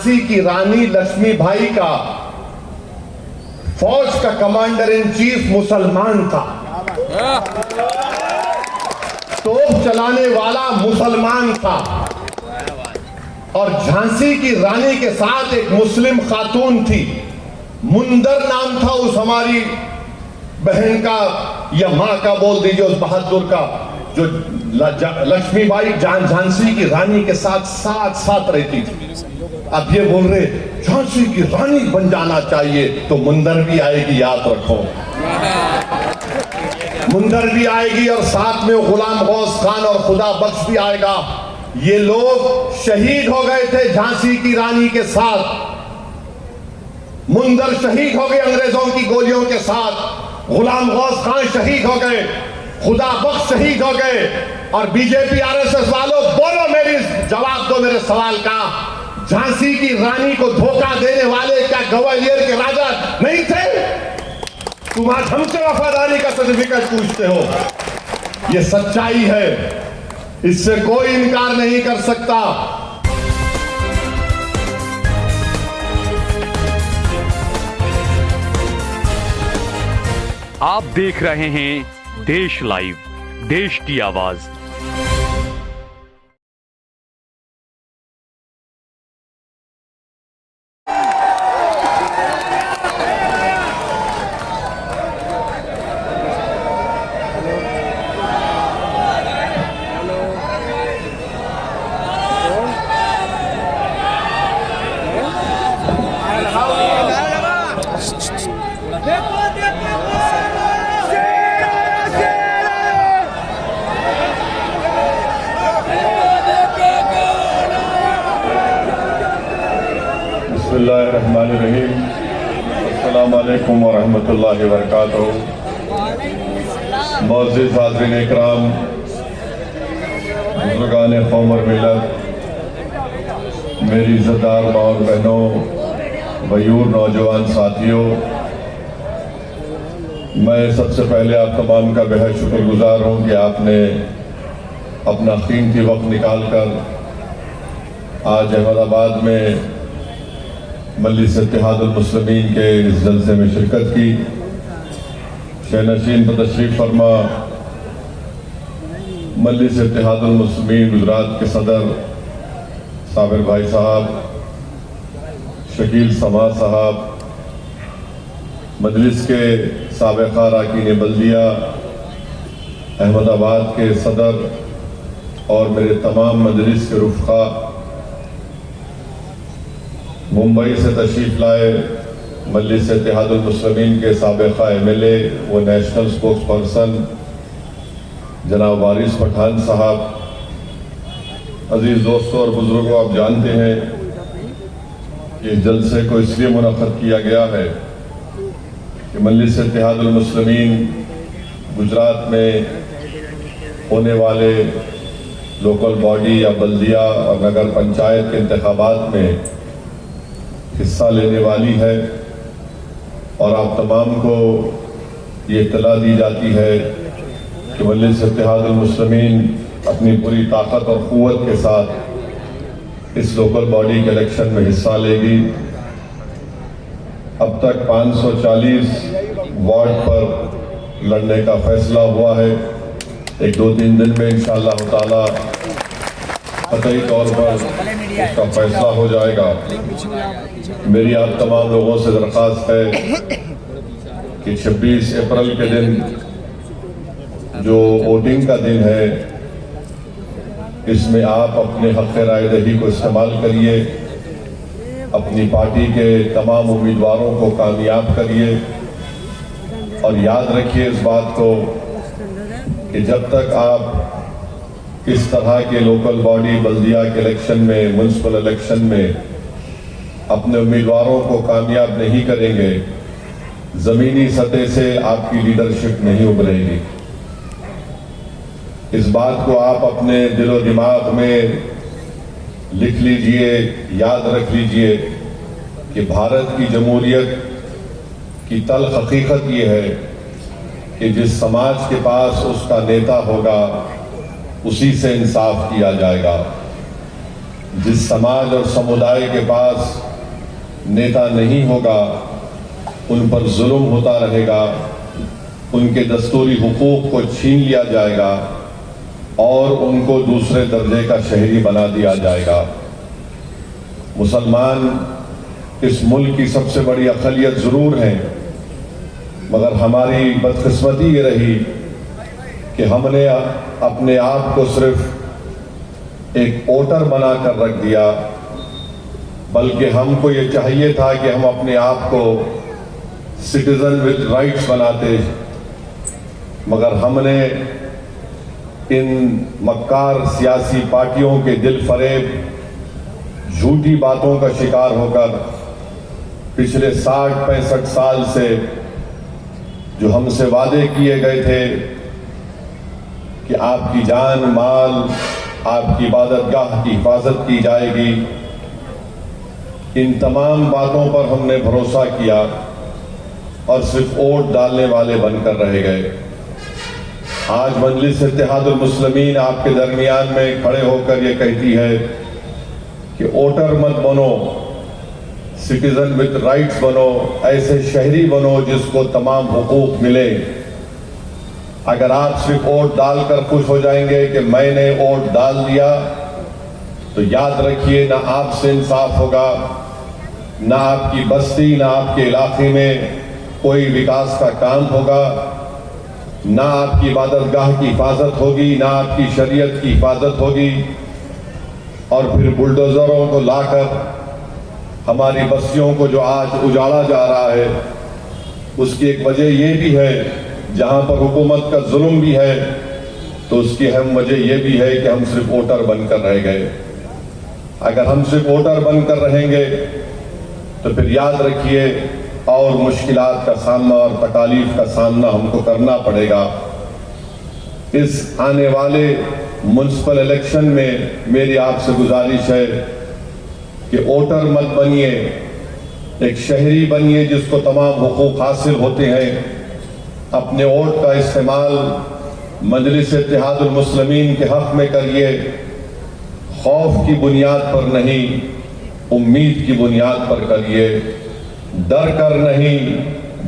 झांसी की रानी लक्ष्मीबाई का फौज का कमांडर इन चीफ मुसलमान था, तोप चलाने वाला मुसलमान था, और झांसी की रानी के साथ एक मुस्लिम खातून थी, मुंदर नाम था उस हमारी बहन का या मां का बोल दीजिए, उस बहादुर का, जो लक्ष्मीबाई झांसी की रानी के साथ साथ साथ रहती थी। अब ये बोल रहे झांसी की रानी बन जाना चाहिए, तो मुंदर भी आएगी, याद रखो, मुंदर भी आएगी और साथ में गुलाम गौस खान और खुदा बख्श भी आएगा। ये लोग शहीद हो गए थे झांसी की रानी के साथ, मुंदर शहीद हो गए अंग्रेजों की गोलियों के साथ, गुलाम गौस खान शहीद हो गए, खुदा बख्श शहीद हो गए। और बीजेपी आरएसएस वालों, बोलो, मेरी जवाब दो मेरे सवाल का, झांसी की रानी को धोखा देने वाले क्या ग्वालियर के राजा नहीं थे? तुम आज हमसे वफादारी का सर्टिफिकेट पूछते हो। ये सच्चाई है, इससे कोई इनकार नहीं कर सकता। आप देख रहे हैं देश लाइव, देश की आवाज। बिस्मिल्लाहिर्रहमानिर्रहीम, अस्सलामु अलैकुम व रहमतुल्लाहि व बरकातहू। मुअज़्ज़िज़ हाज़िरीन इकराम, बुज़ुर्गान क़ौम और मिल्लत, मेरी इज़्ज़तदार माँ और बहनों, वयूर नौजवान साथियों, मैं सबसे पहले आप तमाम का बेहद शुक्रगुजार हूँ कि आपने अपना कीमती वक्त निकाल कर आज अहमदाबाद में मजलिस इत्तेहादुल मुस्लिमीन के इस जलसे में शिरकत की। शहनशीन पर तशरीफ़ फरमा मजलिस इत्तेहादुल मुस्लिमीन गुजरात के सदर साबिर भाई साहब, शकील समा साहब, मजलिस के साबिक़ा अरकान बल्दिया, अहमदाबाद के सदर और मेरे तमाम मजलिस के रुफ़क़ा, मुंबई से तशरीफ़ लाए मजलिस इत्तेहादुल मुस्लिमीन के साबिक़ा MLA व नेशनल स्पोक्स पर्सन जनाब वारिस पठान साहब, अजीज़ दोस्तों और बुज़ुर्गों, आप जानते हैं कि इस जलसे को इसलिए मुनक़्क़द किया गया है कि मजलिस इत्तेहादुल मुस्लिमीन गुजरात में होने वाले लोकल बॉडी या बल्दिया और नगर पंचायत के इंतखाबात में हिस्सा लेने वाली है, और आप तमाम को ये इत्तला दी जाती है कि मजलिस इत्तेहादुल मुस्लिमीन अपनी पूरी ताकत और क़ुव्वत के साथ इस लोकल बॉडी के इलेक्शन में हिस्सा लेगी। अब तक 540 वार्ड पर लड़ने का फैसला हुआ है। एक दो तीन दिन में इंशाअल्लाह ताला कतई तौर पर उसका फैसला हो जाएगा। मेरी आप तमाम लोगों से दरख्वास्त है कि 26 अप्रैल के दिन जो वोटिंग का दिन है, इसमें आप अपने हक़ राय दही को इस्तेमाल करिए, अपनी पार्टी के तमाम उम्मीदवारों को कामयाब करिए, और याद रखिए इस बात को कि जब तक आप इस तरह के लोकल बॉडी बल्दिया के इलेक्शन में, म्युनिसिपल इलेक्शन में अपने उम्मीदवारों को कामयाब नहीं करेंगे, ज़मीनी सतह से आपकी लीडरशिप नहीं उभरेगी। इस बात को आप अपने दिलो दिमाग में लिख लीजिए, याद रख लीजिए कि भारत की जमहूरियत की तल्ख़ हकीकत ये है कि जिस समाज के पास उसका नेता होगा उसी से इंसाफ किया जाएगा। जिस समाज और समुदाय के पास नेता नहीं होगा उन पर जुल्म होता रहेगा, उनके दस्तूरी हुकूक को छीन लिया जाएगा और उनको दूसरे दर्जे का शहरी बना दिया जाएगा। मुसलमान इस मुल्क की सबसे बड़ी अक़लियत ज़रूर है, मगर हमारी बदकिस्मती ये रही कि हमने अपने आप को सिर्फ एक वोटर बनाकर रख दिया, बल्कि हमको ये चाहिए था कि हम अपने आप को सिटीजन विद राइट्स बनाते, मगर हमने इन मक्कार सियासी पार्टियों के दिल फरेब झूठी बातों का शिकार होकर पिछले 60-65 साल से जो हमसे वादे किए गए थे कि आपकी जान माल, आपकी इबादतगाह की हिफाजत की जाएगी, इन तमाम बातों पर हमने भरोसा किया और सिर्फ वोट डालने वाले बनकर रह गए। आज मजलिस इत्तेहादुल मुस्लिमीन आपके दरमियान में खड़े होकर ये कहती है कि वोटर मत बनो, सिटीजन विद राइट्स बनो, ऐसे शहरी बनो जिसको तमाम हुकूक मिले। अगर आप सिर्फ वोट डालकर खुश हो जाएंगे कि मैंने वोट डाल दिया, तो याद रखिए ना आपसे इंसाफ होगा, ना आपकी बस्ती, ना आपके इलाके में कोई विकास का काम होगा, ना आपकी इबादतगाह की हिफाजत होगी, ना आपकी शरीयत की हिफाजत होगी। और फिर बुलडोज़रों को लाकर हमारी बस्तियों को जो आज उजाड़ा जा रहा है, उसकी एक वजह यह भी है, जहां पर हुकूमत का जुल्म भी है, तो उसकी अहम वजह यह भी है कि हम सिर्फ वोटर बनकर रह गए। अगर हम सिर्फ वोटर बनकर रहेंगे तो फिर याद रखिए और मुश्किलात का सामना और तकालीफ का सामना हमको करना पड़ेगा। इस आने वाले म्युनिसिपल इलेक्शन में मेरी आपसे गुजारिश है कि वोटर मत बनिए, एक शहरी बनिए जिसको तमाम हुकूक हासिल होते हैं। अपने वोट का इस्तेमाल मजलिस इत्तेहादुल मुस्लिमीन के हक में करिए, खौफ की बुनियाद पर नहीं, उम्मीद की बुनियाद पर करिए। डर कर नहीं,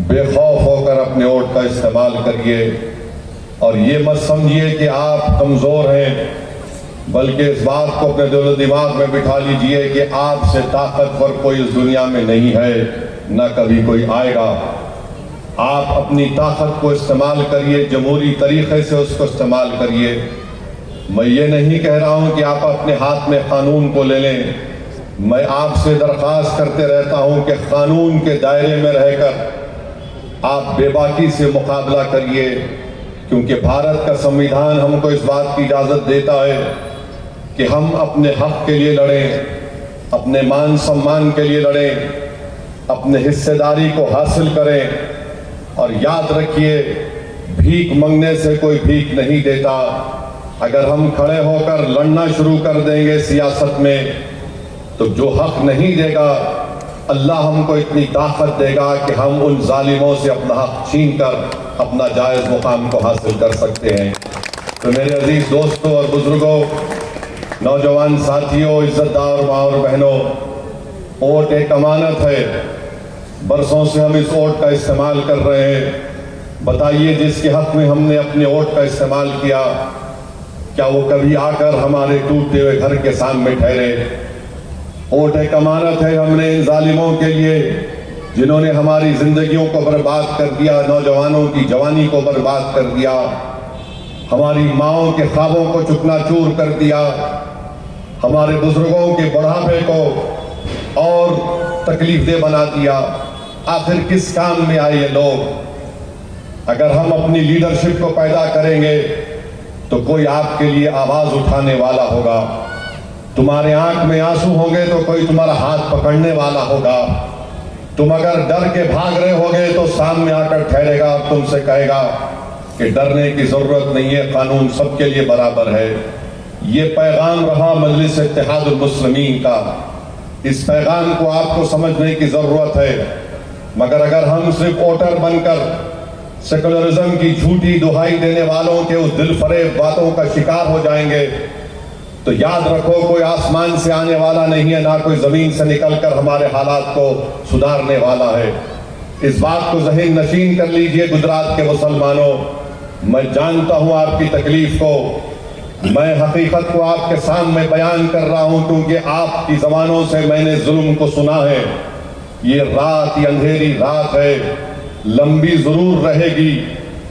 बेखौफ होकर अपने वोट का इस्तेमाल करिए। और ये मत समझिए कि आप कमज़ोर हैं, बल्कि इस बात को अपने दिल और दिमाग में बिठा लीजिए कि आपसे ताकतवर कोई इस दुनिया में नहीं है, न कभी कोई आएगा। आप अपनी ताकत को इस्तेमाल करिए, जमहूरी तरीक़े से उसको इस्तेमाल करिए। मैं ये नहीं कह रहा हूँ कि आप अपने हाथ में कानून को ले लें। मैं आपसे दरख्वास्त करते रहता हूँ कि कानून के दायरे में रहकर आप बेबाकी से मुकाबला करिए, क्योंकि भारत का संविधान हमको इस बात की इजाज़त देता है कि हम अपने हक के लिए लड़ें, अपने मान सम्मान के लिए लड़ें, अपने हिस्सेदारी को हासिल करें। और याद रखिए, भीख मांगने से कोई भीख नहीं देता। अगर हम खड़े होकर लड़ना शुरू कर देंगे सियासत में, तो जो हक नहीं देगा, अल्लाह हमको इतनी ताकत देगा कि हम उन जालिमों से अपना हक छीन कर अपना जायज़ मुकाम को हासिल कर सकते हैं। तो मेरे अजीज दोस्तों और बुजुर्गों, नौजवान साथियों, इज्जतदार माँ और बहनों, वोट एक अमानत है। बरसों से हम इस वोट का इस्तेमाल कर रहे हैं। बताइए, जिसके हक में हमने अपने वोट का इस्तेमाल किया, क्या वो कभी आकर हमारे टूटते हुए घर के सामने ठहरे? वोट एक अमानत है हमने इन जालिमों के लिए जिन्होंने हमारी जिंदगियों को बर्बाद कर दिया, नौजवानों की जवानी को बर्बाद कर दिया, हमारी माओं के ख्वाबों को चुकनाचूर कर दिया, हमारे बुजुर्गों के बुढ़ापे को और तकलीफदेह बना दिया। आखिर किस काम में आए ये लोग? अगर हम अपनी लीडरशिप को पैदा करेंगे तो कोई आपके लिए आवाज उठाने वाला होगा। तुम्हारे आंख में आंसू होंगे तो कोई तुम्हारा हाथ पकड़ने वाला होगा। तुम अगर डर के भाग रहे होगे तो सामने आकर ठहरेगा और तुमसे कहेगा कि डरने की जरूरत नहीं है, कानून सबके लिए बराबर है। ये पैगाम रहा मजलिस इत्तेहादुल मुस्लिमीन का। इस पैगाम को आपको समझने की जरूरत है। मगर अगर हम सिर्फ वोटर बनकर सेकुलरिज्म की झूठी दुहाई देने वालों के उस दिल फरेब बातों का शिकार हो जाएंगे तो याद रखो, कोई आसमान से आने वाला नहीं है, ना कोई जमीन से निकलकर हमारे हालात को सुधारने वाला है। इस बात को ज़हन नशीन कर लीजिए गुजरात के मुसलमानों। मैं जानता हूं आपकी तकलीफ को, मैं हकीकत को आपके सामने बयान कर रहा हूं, क्योंकि आपकी ज़बानों से मैंने जुल्म को सुना है। ये रात, ये अंधेरी रात है, लंबी जरूर रहेगी,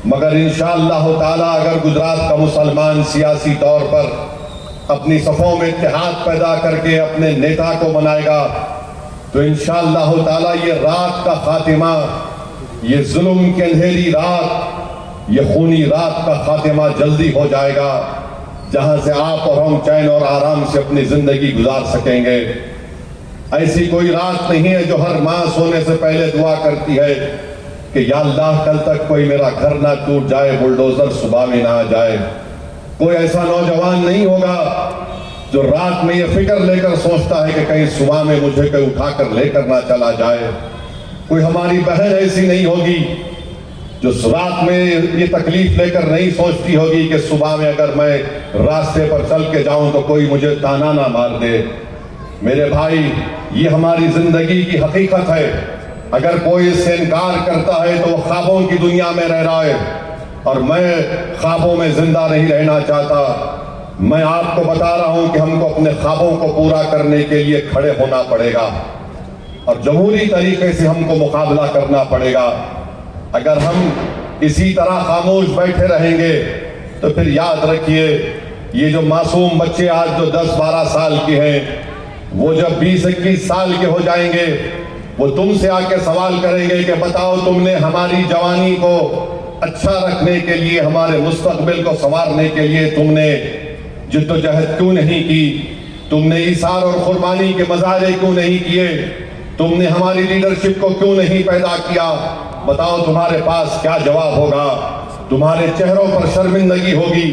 मगर इंशाअल्लाह ताला अगर गुजरात का मुसलमान सियासी तौर पर अपनी सफ़ों में इत्तेहाद पैदा करके अपने नेता को बनाएगा, तो इंशाअल्लाह ताला ये रात का खातिमा, ये जुल्म की अंधेरी रात, ये खूनी रात का खातिमा जल्दी हो जाएगा, जहां से आप और हम चैन और आराम से अपनी जिंदगी गुजार सकेंगे। ऐसी कोई रात नहीं है जो हर माँ सोने से पहले दुआ करती है कि या अल्लाह कल तक कोई मेरा घर ना टूट जाए, बुलडोजर सुबह में ना आ जाए। कोई ऐसा नौजवान नहीं होगा जो रात में ये फिक्र लेकर सोचता है कि कहीं सुबह में मुझे कोई उठाकर लेकर ना चला जाए। कोई हमारी बहन ऐसी नहीं होगी जो रात में ये तकलीफ लेकर नहीं सोचती होगी कि सुबह में अगर मैं रास्ते पर चल के जाऊं तो कोई मुझे ताना ना मार दे। मेरे भाई, ये हमारी जिंदगी की हकीकत है। अगर कोई इससे इनकार करता है तो वो ख्वाबों की दुनिया में रह रहा है, और मैं ख्वाबों में जिंदा नहीं रहना चाहता। मैं आपको बता रहा हूं कि हमको अपने ख्वाबों को पूरा करने के लिए खड़े होना पड़ेगा और जमहूरी तरीके से हमको मुकाबला करना पड़ेगा। अगर हम इसी तरह खामोश बैठे रहेंगे तो फिर याद रखिए, ये जो मासूम बच्चे आज जो 10-12 साल के हैं, वो जब 20-21 साल के हो जाएंगे, वो तुमसे आके सवाल करेंगे कि बताओ, तुमने हमारी जवानी को अच्छा रखने के लिए, हमारे मुस्तकबिल को संवारने के लिए तुमने जिद्दोजहद क्यों नहीं की? तुमने इसार और कुर्बानी के मजारे क्यों नहीं किए? तुमने हमारी लीडरशिप को क्यों नहीं पैदा किया? बताओ, तुम्हारे पास क्या जवाब होगा? तुम्हारे चेहरों पर शर्मिंदगी होगी,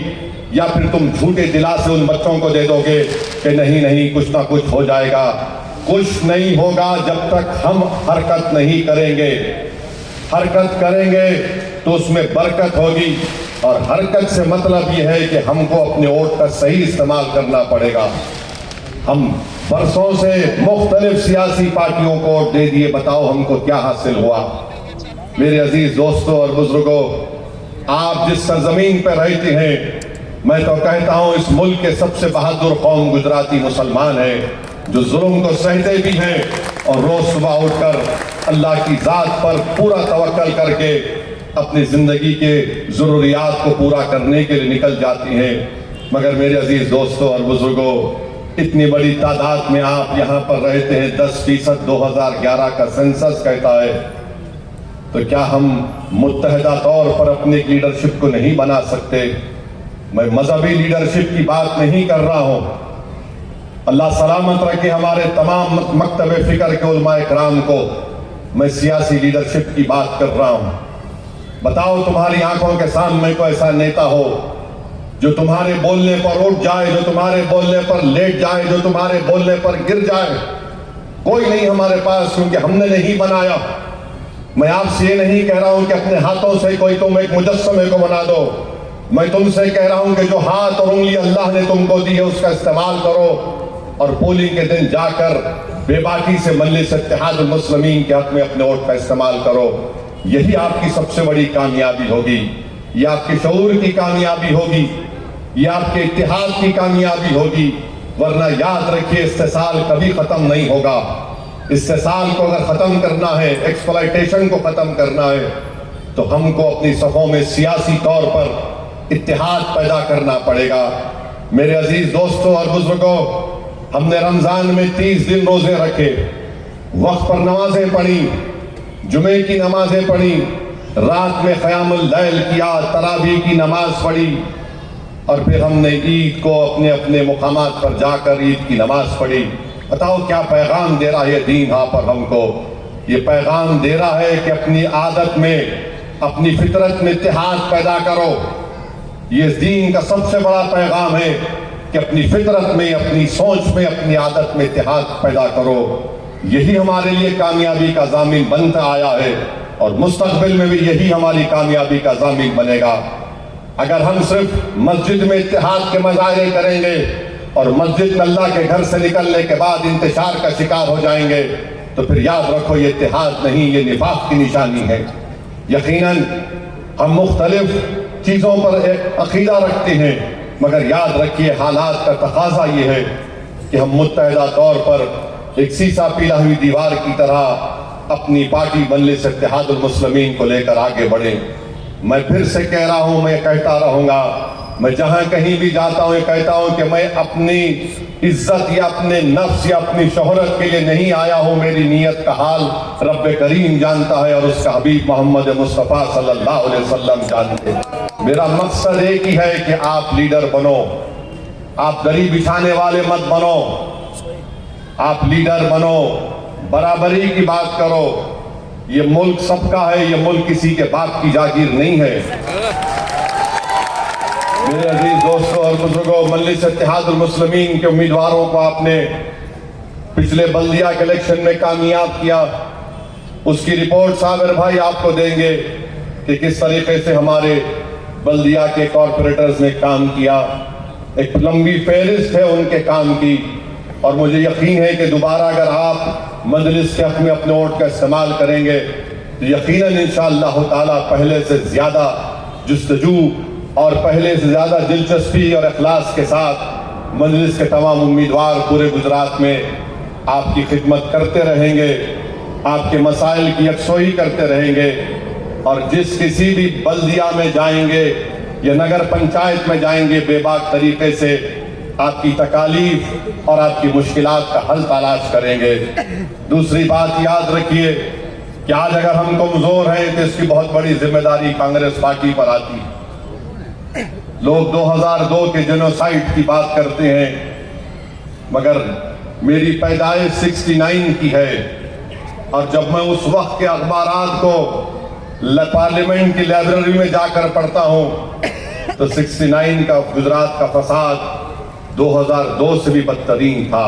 या फिर तुम झूठे दिलासे उन बच्चों को दे दोगे कि नहीं नहीं कुछ ना कुछ हो जाएगा? कुछ नहीं होगा जब तक हम हरकत नहीं करेंगे। हरकत करेंगे तो उसमें बरकत होगी, और हरकत से मतलब यह है कि हमको अपने वोट का सही इस्तेमाल करना पड़ेगा। हम बरसों से मुख्तलिफ सियासी पार्टियों को वोट दे दिए, बताओ हमको क्या हासिल हुआ? मेरे अजीज दोस्तों और बुजुर्गों, आप जिस सरजमीन पर रहते हैं, मैं तो कहता हूं इस मुल्क के सबसे बहादुर कौम गुजराती मुसलमान है, जो जुल्म को सहते भी हैं और रोज सुबह उठकर अल्लाह की जात पर पूरा तवक्कल करके अपनी जिंदगी के जरूरियात को पूरा करने के लिए निकल जाती हैं। मगर मेरे अजीज दोस्तों और बुजुर्गों, इतनी बड़ी तादाद में आप यहाँ पर रहते हैं, 10% 2011 का सेंसस कहता है, तो क्या हम मुत्तहदा तौर पर अपनी लीडरशिप को नहीं बना सकते? मैं मजहबी लीडरशिप की बात नहीं कर रहा हूं। अल्लाह सलामत रखे हमारे तमाम मकतब फिक्र के उलमाए कराम को। मैं सियासी लीडरशिप की बात कर रहा हूं। बताओ, तुम्हारी आंखों के सामने कोई ऐसा नेता हो जो तुम्हारे बोलने पर उठ जाए, जो तुम्हारे बोलने पर लेट जाए, जो तुम्हारे बोलने पर गिर जाए? कोई नहीं हमारे पास, क्योंकि हमने नहीं बनाया। मैं आपसे ये नहीं कह रहा हूं कि अपने हाथों से कोई तुम एक मुजस्समे को बना दो। मैं तुमसे कह रहा हूं कि जो हाथ और उंगली अल्लाह ने तुमको दी है उसका इस्तेमाल करो, और पोलिंग के दिन जाकर बेबाकी से मजलिस इत्तेहादुल मुस्लिमीन के हक में अपने वोट का इस्तेमाल करो। यही आपकी सबसे बड़ी कामयाबी होगी, ये आपके शऊर की कामयाबी होगी, ये आपके इत्तेहाद की कामयाबी होगी। वरना याद रखिए, इस्तेसाल कभी खत्म नहीं होगा। इस्तेसाल को अगर खत्म करना है, एक्सप्लॉयटेशन को खत्म करना है, तो हमको अपनी सफ़ों में सियासी तौर पर इत्तेहाद पैदा करना पड़ेगा। मेरे अजीज दोस्तों और बुजुर्गों, हमने रमजान में 30 दिन रोजे रखे, वक्त पर नमाजें पढ़ी, जुमे की नमाजें पढ़ी, रात में क़यामुल लैल किया, तरावी की नमाज पढ़ी, और फिर हमने ईद को अपने अपने मुकामात पर जाकर ईद की नमाज पढ़ी। बताओ क्या पैगाम दे रहा है दीन यहाँ पर हमको? ये पैगाम दे रहा है कि अपनी आदत में, अपनी फितरत में इत्तेहाद पैदा करो। ये दीन का सबसे बड़ा पैगाम है कि अपनी फितरत में, अपनी सोच में, अपनी आदत में इत्तेहाद पैदा करो। यही हमारे लिए कामयाबी का ज़ामिन बनता आया है, और मुस्तक़बिल में भी यही हमारी कामयाबी का ज़ामिन बनेगा। अगर हम सिर्फ मस्जिद में इत्तेहाद के मज़ाहिरे करेंगे और मस्जिद में अल्लाह के घर से निकलने के बाद इंतशार का शिकार हो जाएंगे, तो फिर याद रखो ये इत्तेहाद नहीं, ये निफाक की निशानी है। यकीनन हम मुख्तलिफ चीज़ों पर एक अकीदा रखते हैं, मगर याद रखिए हालात का तकाजा ये है कि हम मुत्तहिदा तौर पर एक सीसा पीला हुई दीवार की तरह अपनी पार्टी मजलिस इत्तेहादुल मुस्लिमीन को लेकर आगे बढ़े। मैं फिर से कह रहा हूं, मैं कहता रहूंगा, मैं जहां कहीं भी जाता हूं कहता हूं कि मैं अपनी इज्जत या अपने नफ्स या अपनी शोहरत के लिए नहीं आया हूं। मेरी नीयत का हाल रब करीम जानता है और उसका हबीब मोहम्मद मुस्तफ़ा सल्लल्लाहु अलैहि वसल्लम जानते हैं। मेरा मकसद एक ही है कि आप लीडर बनो, आप दरी बिछाने वाले मत बनो, आप लीडर बनो, बराबरी की बात करो। ये मुल्क सबका है, ये मुल्क किसी के बाप की जागीर नहीं है। मेरे अजीज दोस्तों और बुजुर्गों, मजलिस इत्तेहादुल मुस्लिमीन के उम्मीदवारों को आपने पिछले बल्दिया के इलेक्शन में कामयाब किया। उसकी रिपोर्ट साबिर भाई आपको देंगे कि किस तरीके से हमारे बल्दिया के कॉरपोरेटर्स ने काम किया। एक लंबी फहरिस्त है उनके काम की, और मुझे यकीन है कि दोबारा अगर आप मजलिस के हक में अपने वोट का इस्तेमाल करेंगे तो यकीनन इंशाअल्लाह ताला पहले से ज्यादा जुस्तजू और पहले से ज्यादा दिलचस्पी और इखलास के साथ मजलिस के तमाम उम्मीदवार पूरे गुजरात में आपकी खिदमत करते रहेंगे, आपके मसाइल की यकसोई करते रहेंगे। और जिस किसी भी बल्दिया में जाएंगे या नगर पंचायत में जाएंगे, बेबाक तरीके से आपकी तकालीफ और आपकी मुश्किलात का हल तलाश करेंगे। दूसरी बात याद रखिए कि आज अगर हम कमजोर हैं तो इसकी बहुत बड़ी जिम्मेदारी कांग्रेस पार्टी पर आती है। लोग 2002 के जेनोसाइड की बात करते हैं, मगर मेरी पैदाइश 69 की है, और जब मैं उस वक्त के अखबारात को पार्लियामेंट की लाइब्रेरी में जाकर पढ़ता हूं तो 69 का गुजरात का फसाद 2002 से भी बदतरीन था।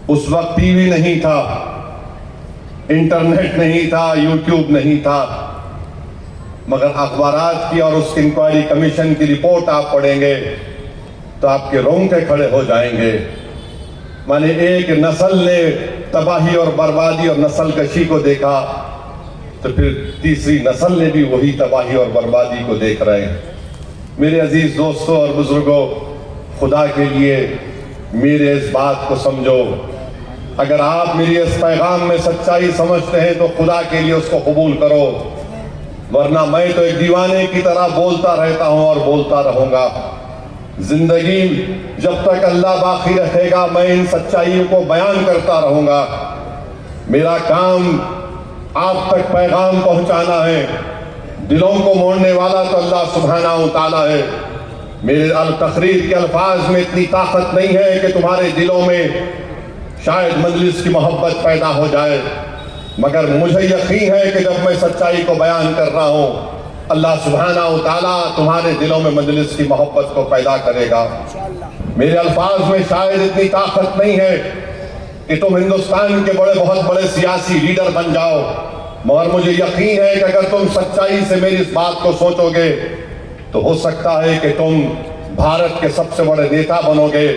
उस वक्त टीवी नहीं था, इंटरनेट नहीं था, यूट्यूब नहीं था, मगर अखबारात की और उस इंक्वायरी कमीशन की रिपोर्ट आप पढ़ेंगे तो आपके रोंगटे खड़े हो जाएंगे। माने एक नस्ल ने तबाही और बर्बादी और नस्ल कशी को देखा, तो फिर तीसरी नस्ल ने भी वही तबाही और बर्बादी को देख रहे हैं। मेरे अजीज दोस्तों और बुजुर्गों, खुदा के लिए मेरे इस बात को समझो। अगर आप मेरी इस पैगाम में सच्चाई समझते हैं तो खुदा के लिए उसको कबूल करो, वरना मैं तो एक दीवाने की तरह बोलता रहता हूं और बोलता रहूंगा। जिंदगी जब तक अल्लाह बाकी रखेगा मैं इन सच्चाइयों को बयान करता रहूंगा। मेरा काम आप तक पैगाम पहुंचाना है। दिलों को मोड़ने वाला तो अल्लाह सुब्हानहू व तआला है। मेरे तकरीर के अल्फाज में इतनी ताकत नहीं है कि तुम्हारे दिलों में शायद मजलिस की मोहब्बत पैदा हो जाए, मगर मुझे यकीन है कि जब मैं सच्चाई को बयान कर रहा हूं अल्लाह सुब्हानहू व तआला तुम्हारे दिलों में मजलिस की मोहब्बत को पैदा करेगा। मेरे अल्फाज में शायद इतनी ताकत नहीं है कि तुम हिंदुस्तान के बहुत बड़े सियासी लीडर बन जाओ, मगर मुझे यकीन है कि अगर तुम सच्चाई से मेरी इस बात को सोचोगे तो हो सकता है कि तुम भारत के सबसे बड़े नेता बनोगे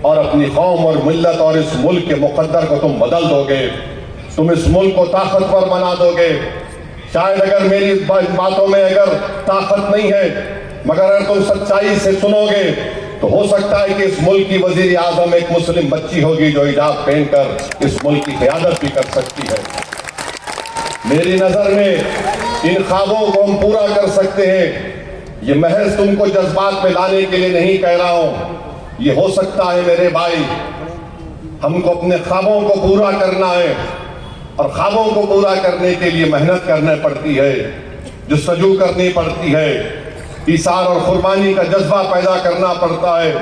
और अपनी कौम और मिल्लत और इस मुल्क के मुकद्दर को तुम बदल दोगे, तुम इस मुल्क को ताकतवर बना दोगे। शायद अगर मेरी इस बातों में अगर ताकत नहीं है, मगर अगर तुम सच्चाई से सुनोगे तो हो सकता है कि इस मुल्क की वजीर आजम एक मुस्लिम बच्ची होगी जो हिजाब पहनकर इस मुल्क की क़यादत भी कर सकती है। मेरी नजर में इन ख्वाबों को हम पूरा कर सकते हैं। ये महज तुमको जज्बात में लाने के लिए नहीं कह रहा हूं। ये हो सकता है मेरे भाई, हमको अपने ख्वाबों को पूरा करना है, और ख्वाबों को पूरा करने के लिए मेहनत करनी पड़ती है, जुस्तजू करनी पड़ती है, ईसार और कुर्बानी का जज्बा पैदा करना पड़ता है।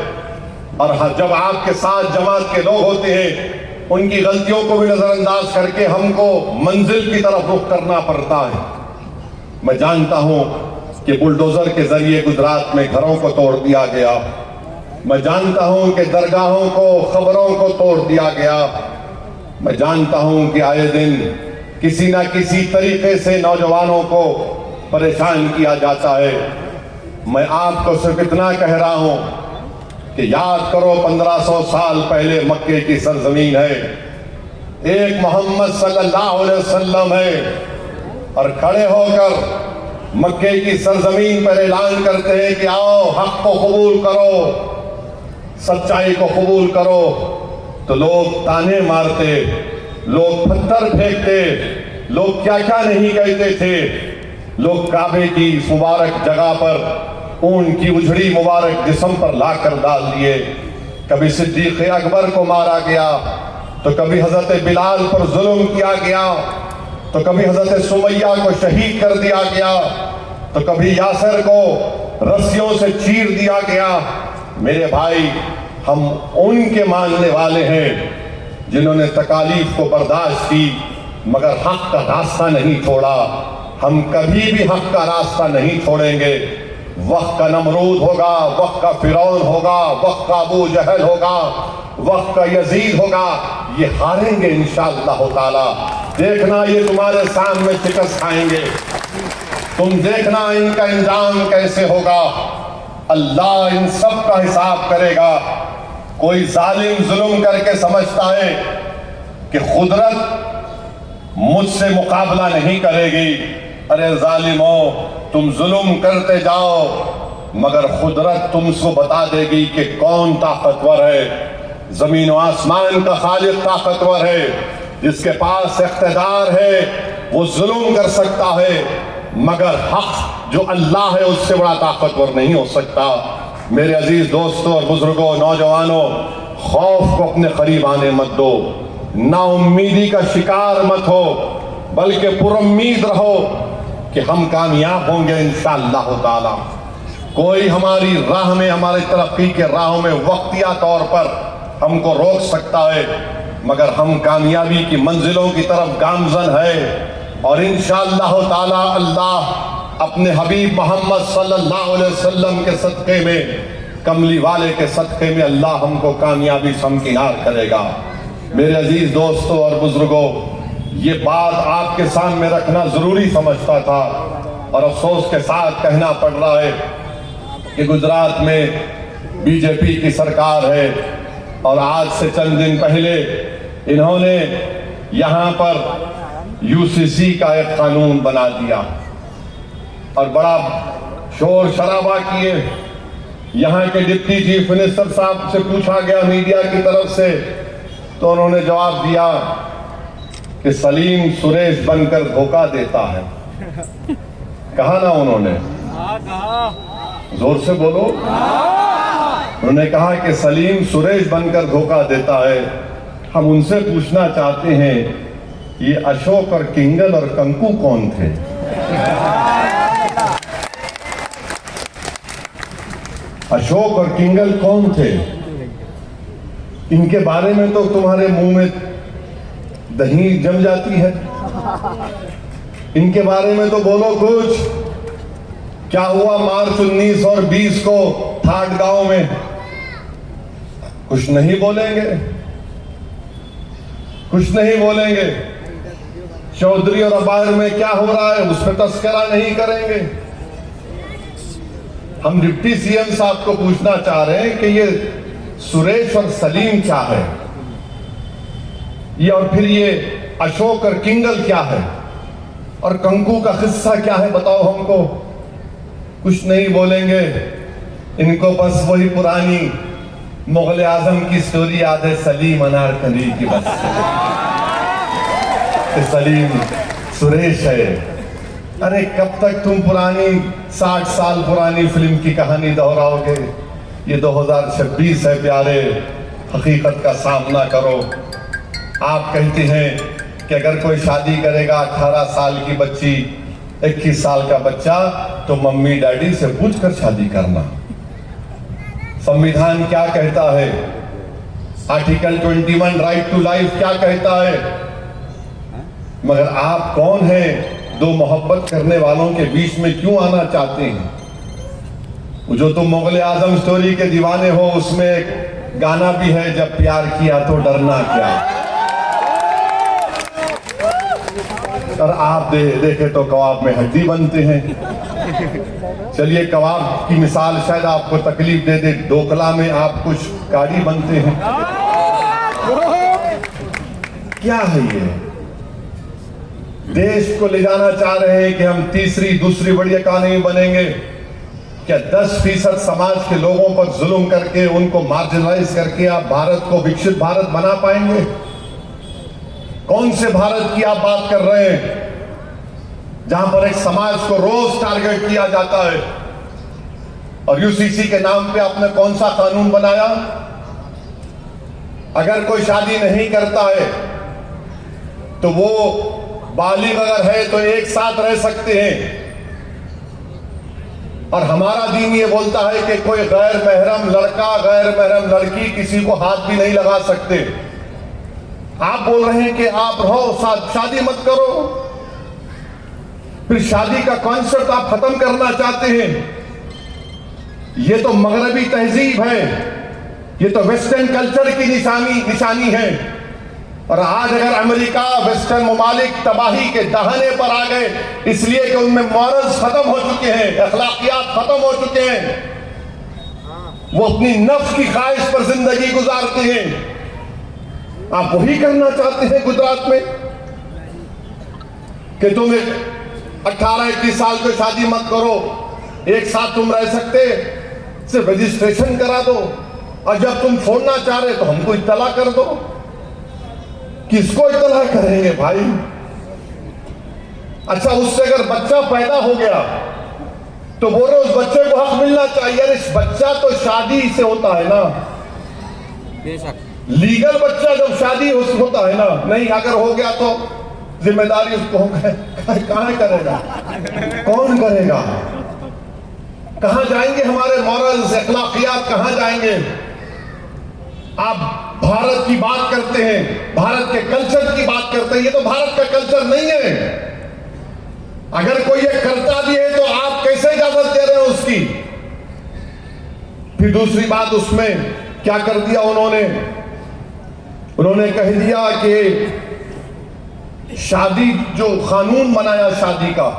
और जब आपके साथ जमात के लोग होते हैं उनकी गलतियों को भी नजरअंदाज करके हमको मंजिल की तरफ रुख करना पड़ता है। मैं जानता हूं कि बुलडोजर के जरिए गुजरात में घरों को तोड़ दिया गया, मैं जानता हूं कि दरगाहों को, खबरों को तोड़ दिया गया, मैं जानता हूं कि आए दिन किसी ना किसी तरीके से नौजवानों को परेशान किया जाता है। मैं आपको सिर्फ इतना कह रहा हूं कि याद करो 1500 साल पहले मक्के की सरजमीन है, एक मोहम्मद सल्लल्लाहु अलैहि वसल्लम है, और खड़े होकर मक्के की सरजमीन पर ऐलान करते हैं कि आओ हक को कबूल करो, सच्चाई को कबूल करो। तो लोग ताने मारते, लोग पत्थर फेंकते, लोग क्या क्या नहीं कहते थे। लोग काबे की इस मुबारक जगह पर ऊन की उजड़ी मुबारक जिस्म पर लाकर डाल दिए। कभी सिद्दीक अकबर को मारा गया, तो कभी हजरत बिलाल पर जुल्म किया गया, तो कभी हजरत सुमैया को शहीद कर दिया गया, तो कभी यासर को रस्सियों से चीर दिया गया। मेरे भाई, हम उनके मानने वाले हैं जिन्होंने तकालीफ को बर्दाश्त की मगर हक का रास्ता नहीं छोड़ा। हम कभी भी हक का रास्ता नहीं छोड़ेंगे। वक्त का नमरूद होगा, वक्त का फिरौन होगा, वक्त का अबू जहल होगा, वक्त का यजीद होगा, ये हारेंगे इंशाअल्लाह ताला। देखना ये तुम्हारे सामने शिकस्त खाएंगे, तुम देखना इनका इंजाम कैसे होगा। अल्लाह इन सब का हिसाब करेगा। कोई जालिम जुल्म करके समझता है कि कुदरत मुझसे मुकाबला नहीं करेगी। अरे जालिमों, तुम जुल्म करते जाओ मगर कुदरत तुमको बता देगी कि कौन ताकतवर है। जमीन और आसमान का खालिक ताकतवर है, जिसके पास इख्तिदार है वो जुल्म कर सकता है, मगर हक जो अल्लाह है उससे बड़ा ताकतवर नहीं हो सकता। मेरे अजीज दोस्तों और बुजुर्गों, नौजवानों, खौफ को अपने करीब आने मत दो, नाउम्मीदी का शिकार मत हो, बल्कि पुरुम्मीद रहो कि हम कामयाब होंगे इंशाअल्लाह ताला। कोई हमारी राह में, हमारी तरक्की के राहों में वक्तिया तौर पर हमको रोक सकता है, मगर हम कामयाबी की मंजिलों की तरफ गामजन है। और इंशाअल्लाह ताला अल्लाह अपने हबीब मोहम्मद सल्लल्लाहु अलैहि वसल्लम के सदक़े में, कमली वाले के सदक़े में अल्लाह हमको कामयाबी समकिनार करेगा। मेरे अजीज दोस्तों और बुजुर्गों, ये बात आपके सामने रखना जरूरी समझता था और अफसोस के साथ कहना पड़ रहा है कि गुजरात में बीजेपी की सरकार है और आज से चंद दिन पहले इन्होंने यहाँ पर यूसीसी का एक कानून बना दिया और बड़ा शोर शराबा किए। यहाँ के डिप्टी चीफ मिनिस्टर साहब से पूछा गया मीडिया की तरफ से, तो उन्होंने जवाब दिया कि सलीम सुरेश बनकर धोखा देता है। कहा ना उन्होंने, जोर से बोलो। उन्होंने कहा कि सलीम सुरेश बनकर धोखा देता है। हम उनसे पूछना चाहते हैं, ये अशोक और किंगल और कंकु कौन थे? अशोक और किंगल कौन थे? इनके बारे में तो तुम्हारे मुंह में दही जम जाती है। इनके बारे में तो बोलो कुछ। क्या हुआ मार्च 19 और 20 को थाट गांव में? कुछ नहीं बोलेंगे, कुछ नहीं बोलेंगे। चौधरी और अबायर में क्या हो रहा है उस पर तस्करा नहीं करेंगे। हम डिप्टी सीएम साहब को पूछना चाह रहे हैं कि ये सुरेश और सलीम क्या है, ये और फिर ये अशोक और किंगल क्या है, और कंकु का किस्सा क्या है, बताओ हमको। कुछ नहीं बोलेंगे। इनको बस वही पुरानी मुगल आजम की स्टोरी याद है, सलीम अनारकली की, बस कि सलीम सुरेश है। अरे कब तक तुम पुरानी 60 साल पुरानी फिल्म की कहानी दोहराओगे? ये 2026 है प्यारे, हकीकत का सामना करो। आप कहते हैं कि अगर कोई शादी करेगा 18 साल की बच्ची, 21 साल का बच्चा, तो मम्मी डैडी से पूछकर शादी करना। संविधान क्या कहता है? आर्टिकल 21 राइट टू लाइफ क्या कहता है? मगर आप कौन हैं? दो मोहब्बत करने वालों के बीच में क्यों आना चाहते हैं? जो तुम मुगल आजम स्टोरी के दीवाने हो, उसमें एक गाना भी है, जब प्यार किया तो डरना क्या। और आप देखे तो कबाब में हड्डी बनते हैं। चलिए कबाब की मिसाल शायद आपको तकलीफ दे दे, ढोकला में आप कुछ काढ़ी बनते हैं। क्या है ये? देश को ले जाना चाह रहे हैं कि हम दूसरी बड़ी इकॉनमी बनेंगे। क्या 10% समाज के लोगों पर जुल्म करके, उनको मार्जिनलाइज करके आप भारत को विकसित भारत बना पाएंगे? कौन से भारत की आप बात कर रहे हैं जहां पर एक समाज को रोज टारगेट किया जाता है? और यूसीसी के नाम पे आपने कौन सा कानून बनाया? अगर कोई शादी नहीं करता है तो वो बालिग अगर है तो एक साथ रह सकते हैं, और हमारा दीन ये बोलता है कि कोई गैर महरम लड़का, गैर महरम लड़की किसी को हाथ भी नहीं लगा सकते। आप बोल रहे हैं कि आप रहो, शादी मत करो। फिर शादी का कॉन्सेप्ट आप खत्म करना चाहते हैं। ये तो मगरबी तहजीब है, ये तो वेस्टर्न कल्चर की निशानी है। और आज अगर अमेरिका, वेस्टर्न ममालिक तबाही के दहाने पर आ गए इसलिए कि उनमें मॉरल्स खत्म हो चुके हैं, अखलाकियात खत्म हो चुके हैं, वो अपनी नफ्स की ख्वाहिश पर जिंदगी गुजारते हैं। आप वही करना चाहते हैं गुजरात में कि तुम 18-21 साल को शादी मत करो, एक साथ तुम रह सकते, सिर्फ रजिस्ट्रेशन करा दो, और जब तुम छोड़ना चाह रहे तो हमको इत्तला कर दो। किसको इत्तला करेंगे भाई? अच्छा, उससे अगर बच्चा पैदा हो गया तो बोल रहे उस बच्चे को हक मिलना चाहिए। यार इस बच्चा तो शादी से होता है ना, बेशक लीगल बच्चा जब शादी होता है ना। नहीं अगर हो गया तो जिम्मेदारी उसको कहां करेगा? कौन करेगा? कहां जाएंगे हमारे मॉरल्स, अखलाकियात कहां जाएंगे? आप भारत की बात करते हैं, भारत के कल्चर की बात करते हैं, ये तो भारत का कल्चर नहीं है। अगर कोई ये करता भी है तो आप कैसे इजाजत दे रहे हो उसकी? फिर दूसरी बात, उसमें क्या कर दिया उन्होंने कह दिया कि शादी जो कानून बनाया शादी का,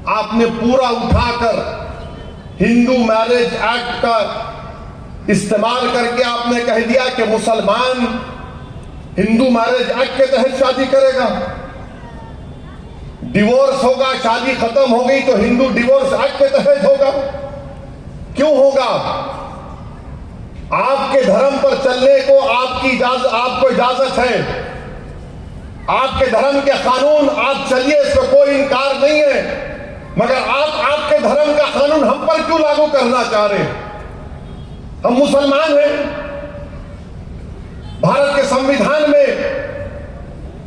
आपने पूरा उठाकर हिंदू मैरिज एक्ट का इस्तेमाल करके आपने कह दिया कि मुसलमान हिंदू मैरिज एक्ट के तहत शादी करेगा। डिवोर्स होगा, शादी खत्म हो गई तो हिंदू डिवोर्स एक्ट के तहत होगा। क्यों होगा? आपके धर्म पर चलने को आपको इजाजत है, आपके धर्म के कानून आप चलिए, इसमें कोई इनकार नहीं है, मगर आप आपके धर्म का कानून हम पर क्यों लागू करना चाह रहे हैं? हम मुसलमान हैं। भारत के संविधान में